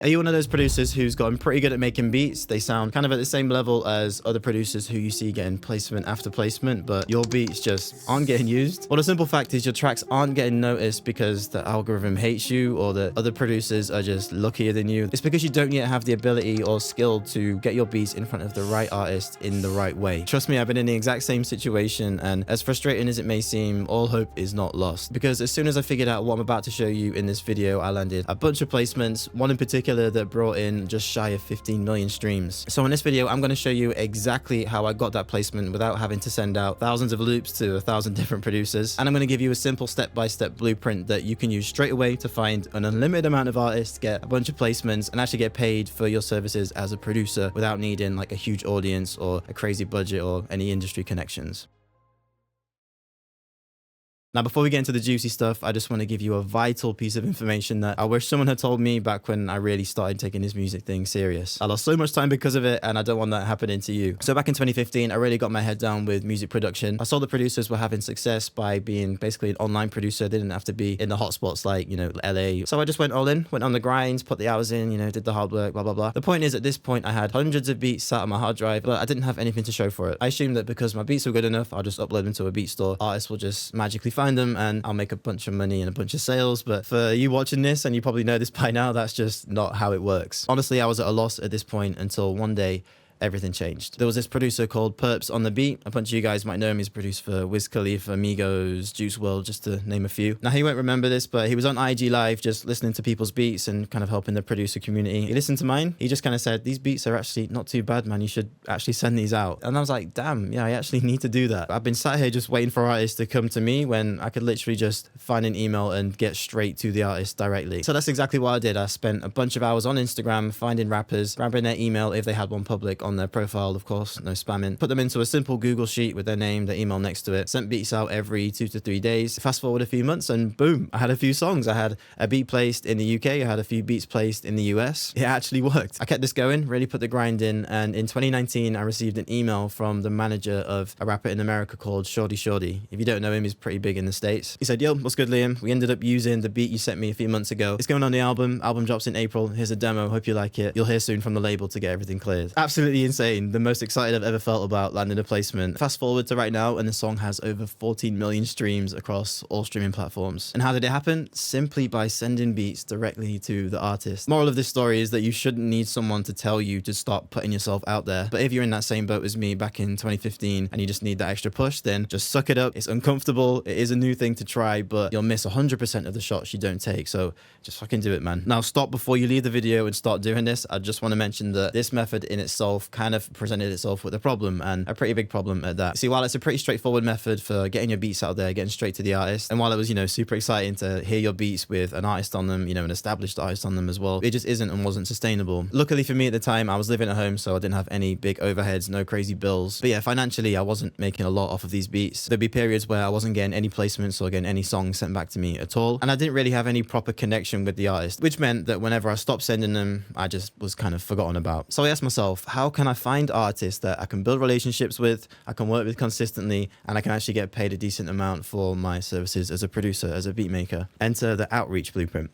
Are you one of those producers who's gotten pretty good at making beats? They sound kind of at the same level as other producers who you see getting placement after placement, but your beats just aren't getting used? Well, the simple fact is your tracks aren't getting noticed because the algorithm hates you or the other producers are just luckier than you. It's because you don't yet have the ability or skill to get your beats in front of the right artist in the right way. Trust me, I've been in the exact same situation, and as frustrating as it may seem, all hope is not lost. Because as soon as I figured out what I'm about to show you in this video, I landed a bunch of placements, one in particular that brought in just shy of 15 million streams. So in this video, I'm going to show you exactly how I got that placement without having to send out thousands of loops to 1,000 different producers. And I'm going to give you a simple step-by-step blueprint that you can use straight away to find an unlimited amount of artists, get a bunch of placements, and actually get paid for your services as a producer without needing like a huge audience or a crazy budget or any industry connections. Now, before we get into the juicy stuff, I just want to give you a vital piece of information that I wish someone had told me back when I really started taking this music thing serious. I lost so much time because of it, and I don't want that happening to you. So back in 2015, I really got my head down with music production. I saw the producers were having success by being basically an online producer. They didn't have to be in the hotspots like, LA. So I just went all in, went on the grind, put the hours in, did the hard work, blah, blah, blah. The point is, at this point, I had hundreds of beats sat on my hard drive, but I didn't have anything to show for it. I assumed that because my beats were good enough, I'll just upload them to a beat store. Artists will just magically find them and I'll make a bunch of money and a bunch of sales. But for you watching this, and you probably know this by now, that's just not how it works. Honestly, I was at a loss at this point until one day everything changed. There was this producer called Perps on the beat. A bunch of you guys might know him. He's produced for Wiz Khalifa, Migos, Juice WRLD, just to name a few. Now, he won't remember this, but he was on IG Live just listening to people's beats and kind of helping the producer community. He listened to mine. He just kind of said, these beats are actually not too bad, man. You should actually send these out. And I was like, damn, yeah, I actually need to do that. I've been sat here just waiting for artists to come to me when I could literally just find an email and get straight to the artist directly. So that's exactly what I did. I spent a bunch of hours on Instagram finding rappers, grabbing their email if they had one public on their profile, of course, no spamming. Put them into a simple Google sheet with their name, their email next to it. Sent beats out every 2 to 3 days. Fast forward a few months and boom, I had a few songs. I had a beat placed in the UK. I had a few beats placed in the US. It actually worked. I kept this going, really put the grind in. And in 2019, I received an email from the manager of a rapper in America called Shorty Shorty. If you don't know him, he's pretty big in the States. He said, yo, what's good, Liam? We ended up using the beat you sent me a few months ago. It's going on the album. Album drops in April. Here's a demo. Hope you like it. You'll hear soon from the label to get everything cleared. Absolutely insane. The most excited I've ever felt about landing a placement. Fast forward to right now, and the song has over 14 million streams across all streaming platforms. And how did it happen? Simply by sending beats directly to the artist. Moral of this story is that you shouldn't need someone to tell you to stop putting yourself out there. But if you're in that same boat as me back in 2015 and you just need that extra push, then just suck it up. It's uncomfortable. It is a new thing to try, but you'll miss 100% of the shots you don't take. So just fucking do it, man. Now stop before you leave the video and start doing this. I just want to mention that this method in itself kind of presented itself with a problem, and a pretty big problem at that. See, while it's a pretty straightforward method for getting your beats out there, getting straight to the artist, and while it was, super exciting to hear your beats with an artist on them, an established artist on them as well, it just isn't and wasn't sustainable. Luckily for me at the time, I was living at home, so I didn't have any big overheads, no crazy bills. But yeah, financially, I wasn't making a lot off of these beats. There'd be periods where I wasn't getting any placements or getting any songs sent back to me at all, and I didn't really have any proper connection with the artist, which meant that whenever I stopped sending them, I just was kind of forgotten about. So I asked myself, how can I find artists that I can build relationships with, I can work with consistently, and I can actually get paid a decent amount for my services as a producer, as a beat maker? Enter the outreach blueprint.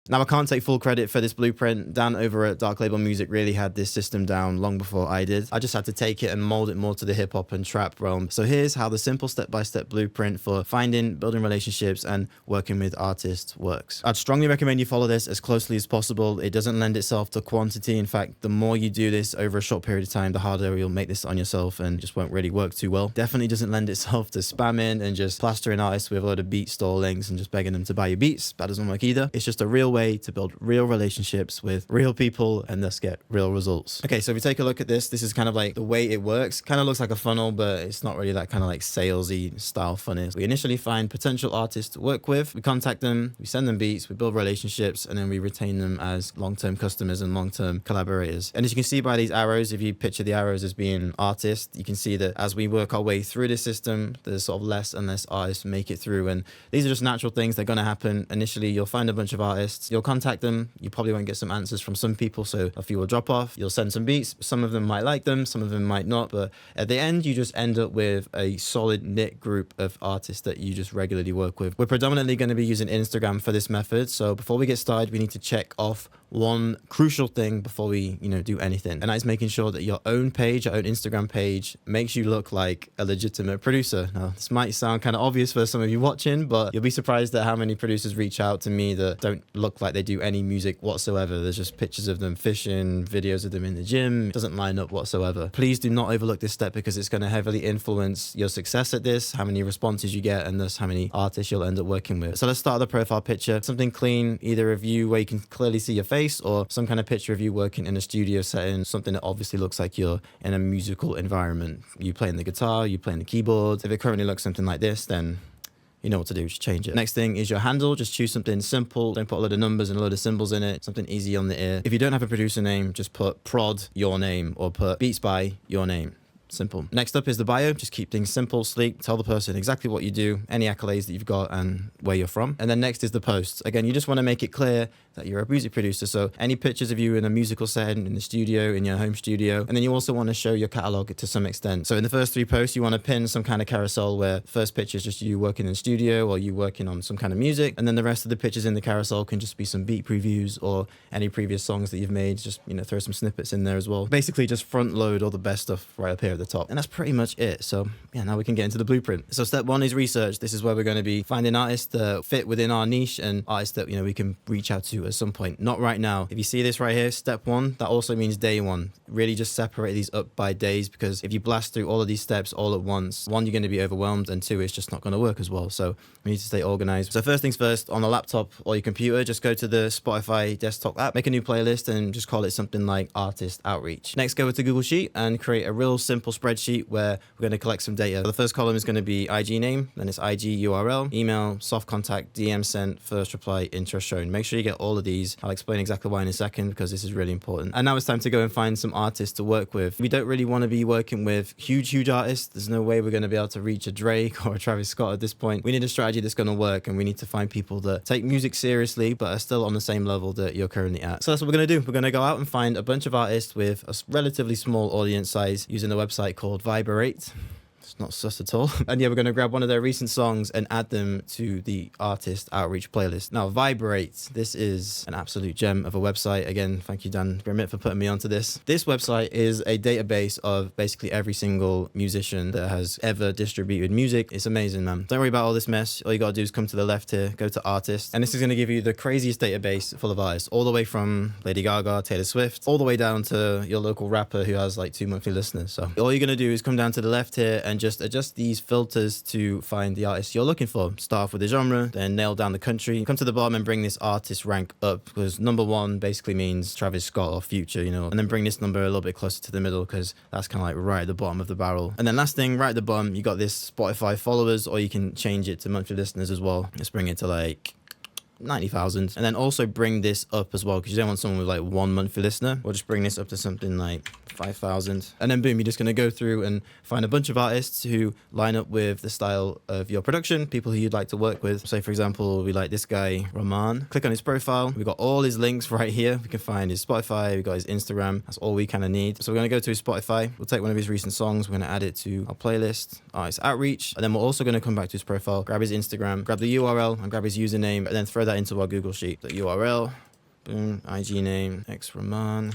Now, I can't take full credit for this blueprint. Dan over at Dark Label Music really had this system down long before I did. I just had to take it and mold it more to the hip hop and trap realm. So here's how the simple step-by-step blueprint for finding, building relationships, and working with artists works. I'd strongly recommend you follow this as closely as possible. It doesn't lend itself to quantity. In fact, the more you do this over a short period of time, the harder you'll make this on yourself and just won't really work too well. Definitely doesn't lend itself to spamming and just plastering artists with a load of beat store links and just begging them to buy your beats. That doesn't work either. It's just a real way to build real relationships with real people and thus get real results. Okay, so if you take a look at this is kind of like the way it works. Kind of looks like a funnel, but it's not really that kind of like salesy style funnel. We initially find potential artists to work with, we contact them, we send them beats, we build relationships, and then we retain them as long-term customers and long-term collaborators. And as you can see by these arrows, if you picture the arrows as being artists, you can see that as we work our way through this system, there's sort of less and less artists make it through. And these are just natural things. They're going to happen. Initially, you'll find a bunch of artists, you'll contact them, you probably won't get some answers from some people, so a few will drop off. You'll send some beats, some of them might like them, some of them might not, but at the end you just end up with a solid knit group of artists that you just regularly work with. We're predominantly going to be using Instagram for this method, so before we get started we need to check off one crucial thing before we, do anything. And that is making sure that your own page, your own Instagram page, makes you look like a legitimate producer. Now, this might sound kind of obvious for some of you watching, but you'll be surprised at how many producers reach out to me that don't look like they do any music whatsoever. There's just pictures of them fishing, videos of them in the gym. It doesn't line up whatsoever. Please do not overlook this step because it's going to heavily influence your success at this, how many responses you get, and thus how many artists you'll end up working with. So let's start the profile picture. Something clean, either of you where you can clearly see your face, or some kind of picture of you working in a studio setting, something that obviously looks like you're in a musical environment. You playing the guitar, you playing the keyboard. If it currently looks something like this, then you know what to do, just change it. Next thing is your handle. Just choose something simple. Don't put a load of numbers and a load of symbols in it. Something easy on the ear. If you don't have a producer name, just put prod your name or put beats by your name. Simple. Next up is the bio. Just keep things simple, sleek. Tell the person exactly what you do, any accolades that you've got, and where you're from. And then next is the posts. Again, you just want to make it clear that you're a music producer. So any pictures of you in a musical setting, in the studio, in your home studio. And then you also want to show your catalog to some extent. So in the first 3 posts, you want to pin some kind of carousel where first picture is just you working in the studio or you working on some kind of music. And then the rest of the pictures in the carousel can just be some beat previews or any previous songs that you've made. Just, throw some snippets in there as well. Basically just front load all the best stuff right up here at the top. And that's pretty much it. So yeah, now we can get into the blueprint. So step 1 is research. This is where we're going to be finding artists that fit within our niche and artists that, we can reach out to at some point. Not right now. If you see this right here, step 1, that also means day 1. Really just separate these up by days, because if you blast through all of these steps all at once, 1, you're going to be overwhelmed, and 2, it's just not going to work as well. So we need to stay organized. So first things first, on a laptop or your computer, just go to the Spotify desktop app, make a new playlist and just call it something like Artist Outreach. Next, go to Google Sheet and create a real simple spreadsheet where we're going to collect some data. The first column is going to be IG name, then it's IG URL, email, soft contact, DM sent, first reply, interest shown. Make sure you get all of these. I'll explain exactly why in a second, because this is really important. And now it's time to go and find some artists to work with. We don't really want to be working with huge artists. There's no way we're going to be able to reach a Drake or a Travis Scott at this point. We need a strategy that's going to work, and we need to find people that take music seriously but are still on the same level that you're currently at. So that's what we're going to do. We're going to go out and find a bunch of artists with a relatively small audience size using a website called Viberate. It's not sus at all. And yeah, we're going to grab one of their recent songs and add them to the Artist Outreach playlist. Now, Viberate, this is an absolute gem of a website. Again, thank you, Dan Grimmett, for putting me onto this. This website is a database of basically every single musician that has ever distributed music. It's amazing, man. Don't worry about all this mess. All you got to do is come to the left here, go to Artists, and this is going to give you the craziest database full of artists, all the way from Lady Gaga, Taylor Swift, all the way down to your local rapper who has like 2 monthly listeners. So all you're going to do is come down to the left here and just adjust these filters to find the artist you're looking for. Start off with the genre, then nail down the country, come to the bottom and bring this artist rank up, because number 1 basically means Travis Scott or Future, and then bring this number a little bit closer to the middle, because that's kind of like right at the bottom of the barrel. And then last thing, right at the bottom, you got this Spotify followers, or you can change it to monthly listeners as well. Let's bring it to like 90,000, and then also bring this up as well, because you don't want someone with like 1 monthly listener. We'll just bring this up to something like 5,000, and then boom, you're just going to go through and find a bunch of artists who line up with the style of your production, people who you'd like to work with. Say for example, we like this guy Rahman. Click on his profile. We've got all his links right here. We can find his Spotify, we've got his Instagram. That's all we kind of need. So we're going to go to his Spotify. We'll take one of his recent songs, we're going to add it to our playlist, Artist Outreach, and then we're also going to come back to his profile, grab his Instagram, grab the URL and grab his username, and then throw that into our Google Sheet. The URL, boom, IG name, X Rahman.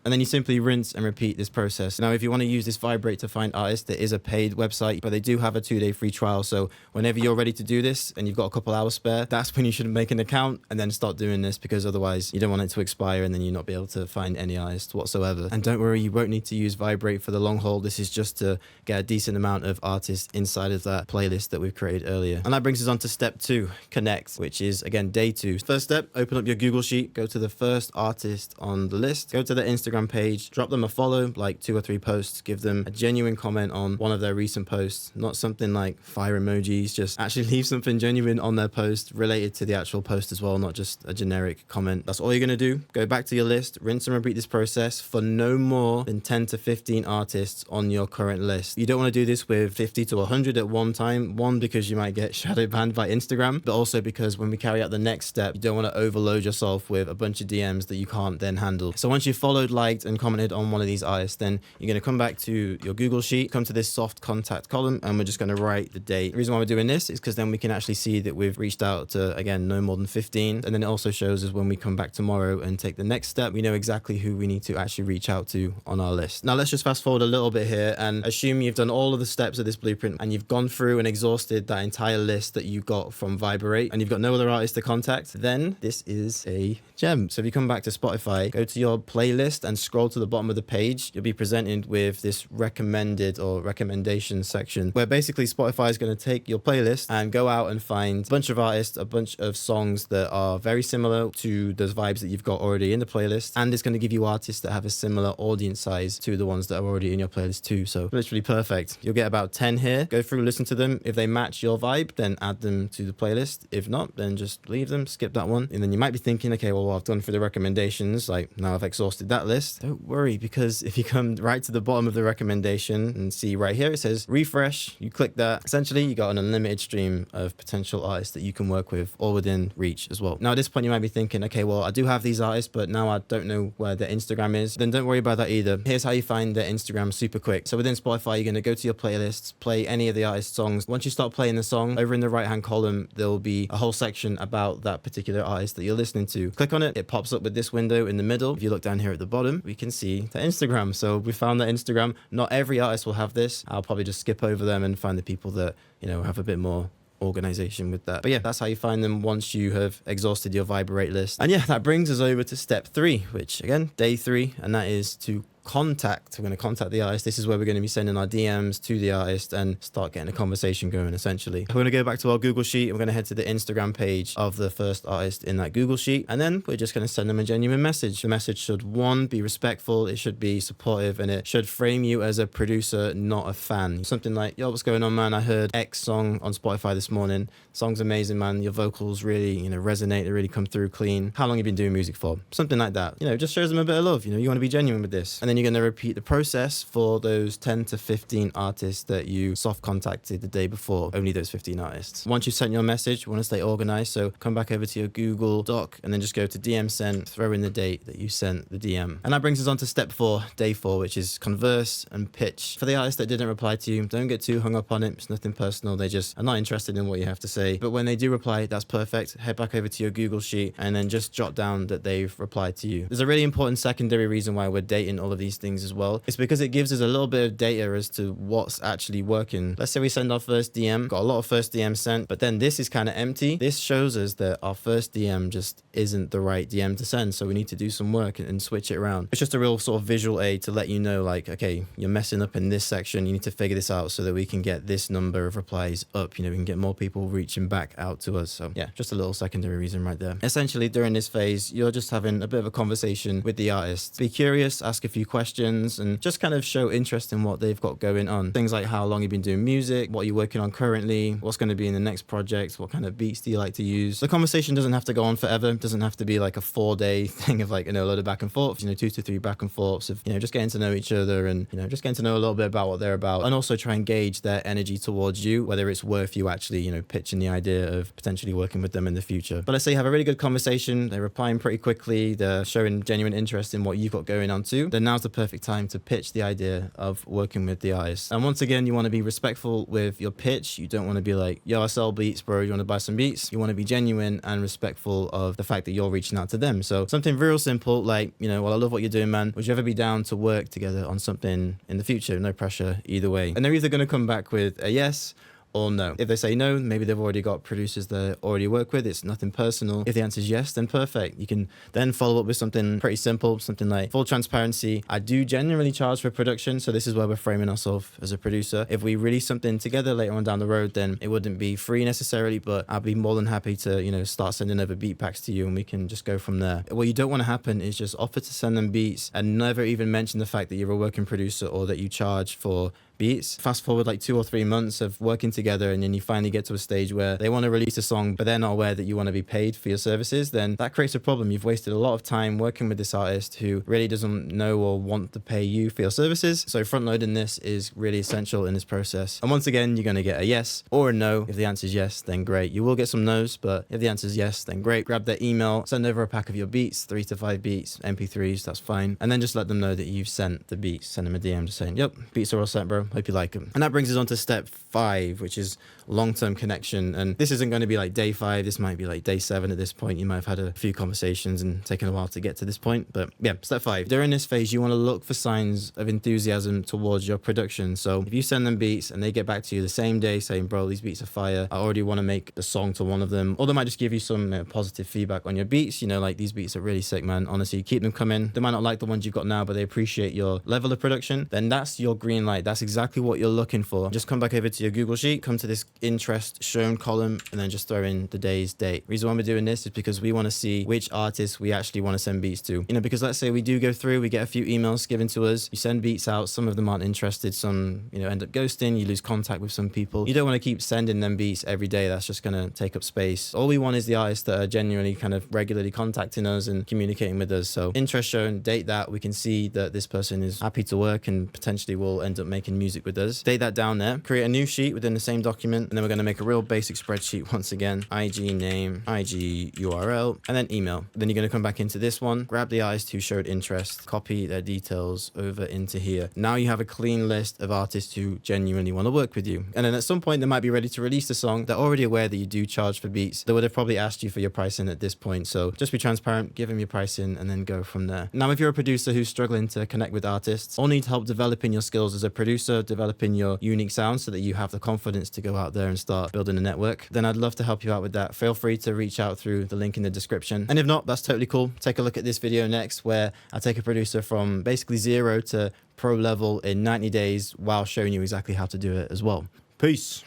And then you simply rinse and repeat this process. Now, if you want to use this Viberate to find artists, it is a paid website, but they do have a 2-day free trial. So whenever you're ready to do this and you've got a couple hours spare, that's when you should make an account and then start doing this, because otherwise you don't want it to expire and then you not be able to find any artists whatsoever. And don't worry, you won't need to use Viberate for the long haul. This is just to get a decent amount of artists inside of that playlist that we've created earlier. And that brings us on to step 2, connect, which is again day 2. First step, open up your Google Sheet, go to the first artist on the list, go to the Instagram page, drop them a follow, like 2 or 3 posts, give them a genuine comment on one of their recent posts, not something like fire emojis, just actually leave something genuine on their post related to the actual post as well, not just a generic comment. That's all you're going to do. Go back to your list, rinse and repeat this process for no more than 10 to 15 artists on your current list. You don't want to do this with 50 to 100 at one time. One, because you might get shadow banned by Instagram, but also because when we carry out the next step, you don't want to overload yourself with a bunch of DMs that you can't then handle. So once you've followed, liked, liked and commented on one of these artists, then you're going to come back to your Google Sheet, come to this soft contact column, and we're just going to write the date. The reason why we're doing this is because then we can actually see that we've reached out to, again, no more than 15. And then it also shows us when we come back tomorrow and take the next step, we know exactly who we need to actually reach out to on our list. Now let's just fast forward a little bit here and assume you've done all of the steps of this blueprint and you've gone through and exhausted that entire list that you got from Viberate and you've got no other artists to contact. Then this is a gem. So if you come back to Spotify, go to your playlist and scroll to the bottom of the page, you'll be presented with this recommended or recommendation section where basically Spotify is going to take your playlist and go out and find a bunch of artists, a bunch of songs that are very similar to those vibes that you've got already in the playlist, and it's going to give you artists that have a similar audience size to the ones that are already in your playlist too. So literally perfect. You'll get about 10 here. Go through, listen to them. If they match your vibe, then add them to the playlist. If not, then just leave them, skip that one. And then you might be thinking, okay, well, I've done for the recommendations, like now I've exhausted that list. Don't worry, because if you come right to the bottom of the recommendation and see right here, it says refresh, you click that. Essentially, you got an unlimited stream of potential artists that you can work with, all within reach as well. Now at this point, you might be thinking, okay, well, I do have these artists, but now I don't know where their Instagram is. Then don't worry about that either. Here's how you find their Instagram super quick. So within Spotify, you're going to go to your playlists, play any of the artist's songs. Once you start playing the song, over in the right hand column, there'll be a whole section about that particular artist that you're listening to. Click on it, it pops up with this window in the middle. If you look down here at the bottom, we can see the Instagram. So we found that Instagram. Not every artist will have this. I'll probably just skip over them and find the people that, you know, have a bit more organization with that. But yeah, that's how you find them once you have exhausted your Viberate list. And yeah, that brings us over to step 3, which again, day 3, and that is to contact. We're going to contact the artist. This is where we're going to be sending our DMs to the artist and start getting a conversation going, essentially. We're going to go back to our Google Sheet. We're going to head to the Instagram page of the first artist in that Google Sheet. And then we're just going to send them a genuine message. The message should, one, be respectful. It should be supportive, and it should frame you as a producer, not a fan. Something like, yo, what's going on, man? I heard X song on Spotify this morning. Song's amazing, man. Your vocals really, resonate. They really come through clean. How long have you been doing music for? Something like that. Just shows them a bit of love. You want to be genuine with this. And then you're going to repeat the process for those 10 to 15 artists that you soft contacted the day before. Only those 15 artists. Once you've sent your message, you want to stay organized. So come back over to your Google Doc and then just go to DM sent, throw in the date that you sent the DM. And that brings us on to step 4, day 4, which is converse and pitch. For the artists that didn't reply to you, don't get too hung up on it. It's nothing personal. They just are not interested in what you have to say. But when they do reply, that's perfect. Head back over to your Google Sheet and then just jot down that they've replied to you. There's a really important secondary reason why we're dating all of these things as well. It's because it gives us a little bit of data as to what's actually working. Let's say we send our first DM, got a lot of first DM sent, but then this is kind of empty. This shows us that our first DM just isn't the right DM to send. So we need to do some work and switch it around. It's just a real sort of visual aid to let you know, like, okay, you're messing up in this section. You need to figure this out so that we can get this number of replies up. We can get more people reaching back out to us. So yeah, just a little secondary reason right there. Essentially, during this phase, you're just having a bit of a conversation with the artist. Be curious, ask a few questions, and just kind of show interest in what they've got going on. Things like how long you've been doing music, what you're working on currently, what's going to be in the next project, what kind of beats do you like to use. The conversation doesn't have to go on forever. It doesn't have to be like a 4-day thing of like, a load of back and forth, 2 to 3 back and forths of, just getting to know each other and, just getting to know a little bit about what they're about, and also try and gauge their energy towards you, whether it's worth you actually, pitching the idea of potentially working with them in the future. But let's say you have a really good conversation, they're replying pretty quickly, they're showing genuine interest in what you've got going on too, then now's the perfect time to pitch the idea of working with the artist. And once again, you want to be respectful with your pitch. You don't want to be like, yo, I sell beats, bro, you want to buy some beats? You want to be genuine and respectful of the fact that you're reaching out to them. So something real simple like, well, I love what you're doing, man. Would you ever be down to work together on something in the future? No pressure either way. And they're either going to come back with a yes or no. If they say no, maybe they've already got producers they already work with. It's nothing personal. If the answer is yes, then perfect. You can then follow up with something pretty simple, something like, full transparency, I do generally charge for production, so this is where we're framing ourselves as a producer. If we release something together later on down the road, then it wouldn't be free necessarily, but I'd be more than happy to, start sending over beat packs to you and we can just go from there. What you don't want to happen is just offer to send them beats and never even mention the fact that you're a working producer or that you charge for beats. Fast forward like 2 or 3 months of working together, and then you finally get to a stage where they want to release a song, but they're not aware that you want to be paid for your services, then that creates a problem. You've wasted a lot of time working with this artist who really doesn't know or want to pay you for your services. So front loading this is really essential in this process. And once again, you're going to get a yes or a no. If the answer is yes, then great. You will get some no's, but if the answer is yes, then great. Grab their email, send over a pack of your beats, 3 to 5 beats, MP3s, that's fine. And then just let them know that you've sent the beats. Send them a DM just saying, yep, beats are all sent, bro. Hope you like them. And that brings us on to step 5, which is long-term connection. And this isn't going to be like day 5. This might be like day 7 at this point. You might have had a few conversations and taken a while to get to this point. But yeah, step 5. During this phase, you want to look for signs of enthusiasm towards your production. So if you send them beats and they get back to you the same day saying, bro, these beats are fire, I already want to make a song to one of them. Or they might just give you some positive feedback on your beats. You know, like, these beats are really sick, man. Honestly, keep them coming. They might not like the ones you've got now, but they appreciate your level of production. Then that's your green light. That's exactly what you're looking for. Just come back over to your Google Sheet, come to this interest shown column, and then just throw in the day's date. Reason why we're doing this is because we want to see which artists we actually want to send beats to. You know, because let's say we do go through, we get a few emails given to us, you send beats out, some of them aren't interested, some, you know, end up ghosting, you lose contact with some people. You don't want to keep sending them beats every day. That's just going to take up space. All we want is the artists that are genuinely kind of regularly contacting us and communicating with us. So interest shown, date that. We can see that this person is happy to work and potentially will end up making music with us. Date that down there. Create a new sheet within the same document, and then we're going to make a real basic spreadsheet once again. IG name, IG URL, and then email. Then you're going to come back into this one, grab the artist who showed interest, copy their details over into here. Now you have a clean list of artists who genuinely want to work with you. And then at some point they might be ready to release the song. They're already aware that you do charge for beats. They would have probably asked you for your pricing at this point. So just be transparent, give them your pricing, and then go from there. Now, if you're a producer who's struggling to connect with artists or need help developing your skills as a producer, developing your unique sound so that you have the confidence to go out there and start building a network, then I'd love to help you out with that. Feel free to reach out through the link in the description. And if not, that's totally cool. Take a look at this video next, where I take a producer from basically 0 to pro level in 90 days while showing you exactly how to do it as well. Peace.